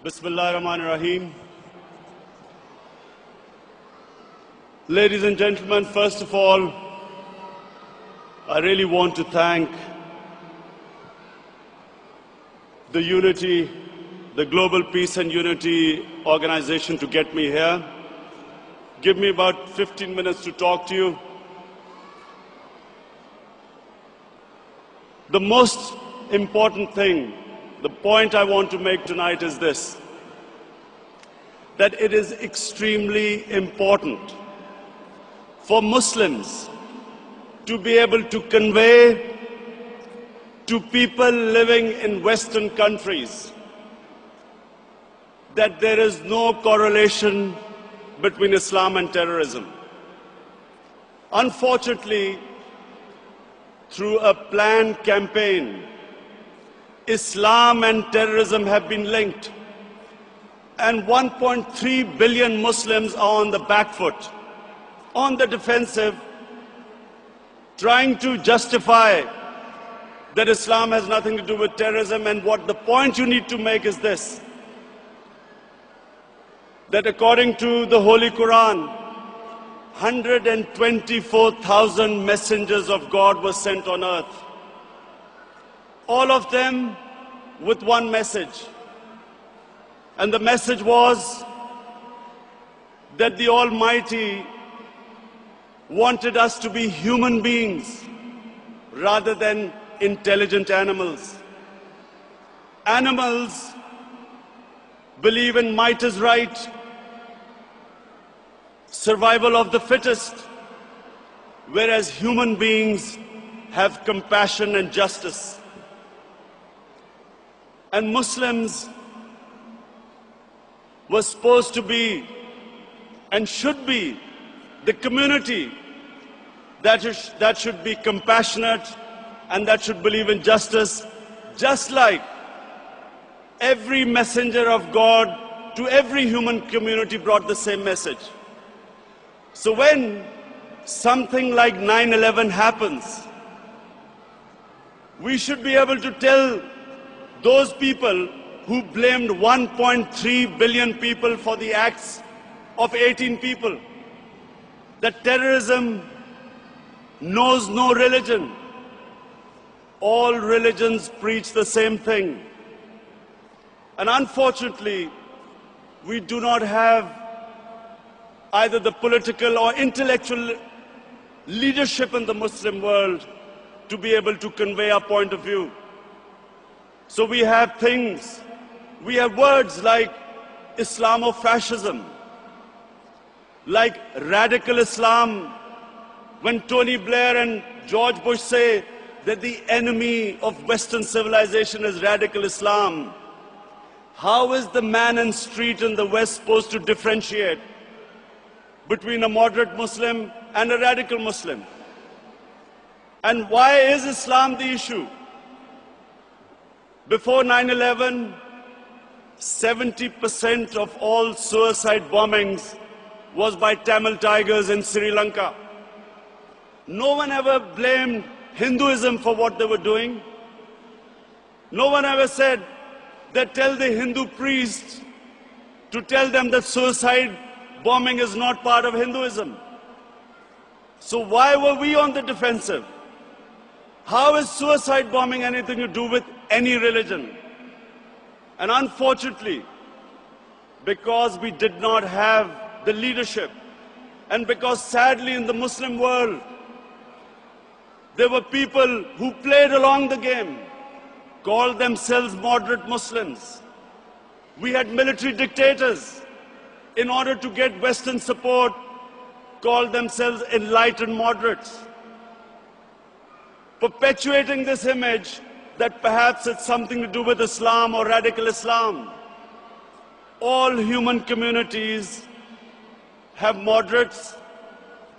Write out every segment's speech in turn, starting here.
Bismillahirrahmanirrahim. Ladies and gentlemen, first of all, I really want to thank the Unity, the Global Peace and Unity organization to get me here. Give me about 15 minutes to talk to you. The most important thing, the point I want to make tonight is this, that it is extremely important for Muslims to be able to convey to people living in Western countries that there is no correlation between Islam and terrorism. Unfortunately, through a planned campaign, Islam and terrorism have been linked, and 1.3 billion Muslims are on the back foot, on the defensive, trying to justify that Islam has nothing to do with terrorism. And what the point you need to make is this, that according to the Holy Quran, 124,000 messengers of God were sent on earth, all of them with one message. And the message was that the Almighty wanted us to be human beings rather than intelligent animals. Animals believe in might is right, survival of the fittest, whereas human beings have compassion and justice. And Muslims were supposed to be and should be the community that should be compassionate and that should believe in justice, just like every messenger of God to every human community brought the same message. So when something like 9/11 happens, we should be able to tell those people who blamed 1.3 billion people for the acts of 18 people that terrorism knows no religion. All religions preach the same thing. And unfortunately, we do not have either the political or intellectual leadership in the Muslim world to be able to convey our point of view. So we have words like Islamofascism, like radical Islam. When Tony Blair and George Bush say that the enemy of Western civilization is radical Islam, how is the man in the street in the West supposed to differentiate between a moderate Muslim and a radical Muslim? And why is Islam the issue? Before 9/11, 70% of all suicide bombings was by Tamil Tigers in Sri Lanka. No one ever blamed Hinduism for what they were doing. No one ever said that tell the Hindu priests to tell them that suicide bombing is not part of Hinduism. So why were we on the defensive? How is suicide bombing anything to do with any religion? And unfortunately, because we did not have the leadership, and because sadly in the Muslim world, there were people who played along the game, called themselves moderate Muslims. We had military dictators, in order to get Western support, called themselves enlightened moderates, perpetuating this image that perhaps it's something to do with Islam or radical Islam. All human communities have moderates,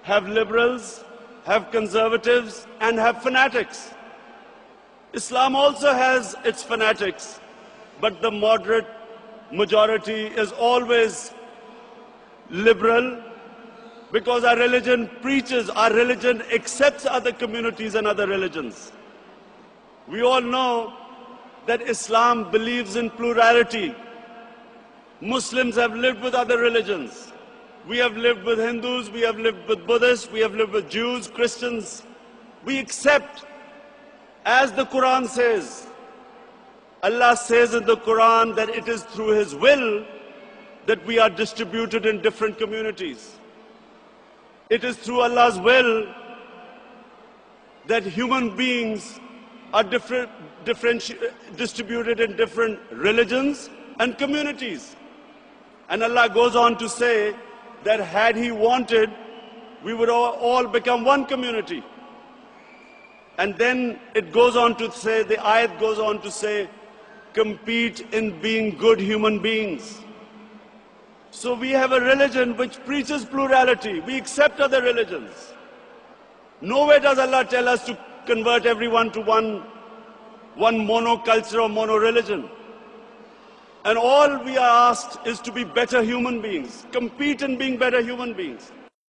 have liberals, have conservatives, and have fanatics. Islam also has its fanatics, but the moderate majority is always liberal, because our religion preaches, our religion accepts other communities and other religions. We all know that Islam believes in plurality. Muslims have lived with other religions. We have lived with Hindus, we have lived with Buddhists, we have lived with Jews, Christians. We accept, as the Quran says, Allah says in the Quran that it is through His will that we are distributed in different communities. It is through Allah's will that human beings are distributed in different religions and communities. And Allah goes on to say that had He wanted, we would all become one community. And then it goes on to say, the ayat goes on to say, compete in being good human beings. So we have a religion which preaches plurality. We accept other religions. Nowhere does Allah tell us to convert everyone to one monoculture or mono-religion. And all we are asked is to be better human beings, compete in being better human beings.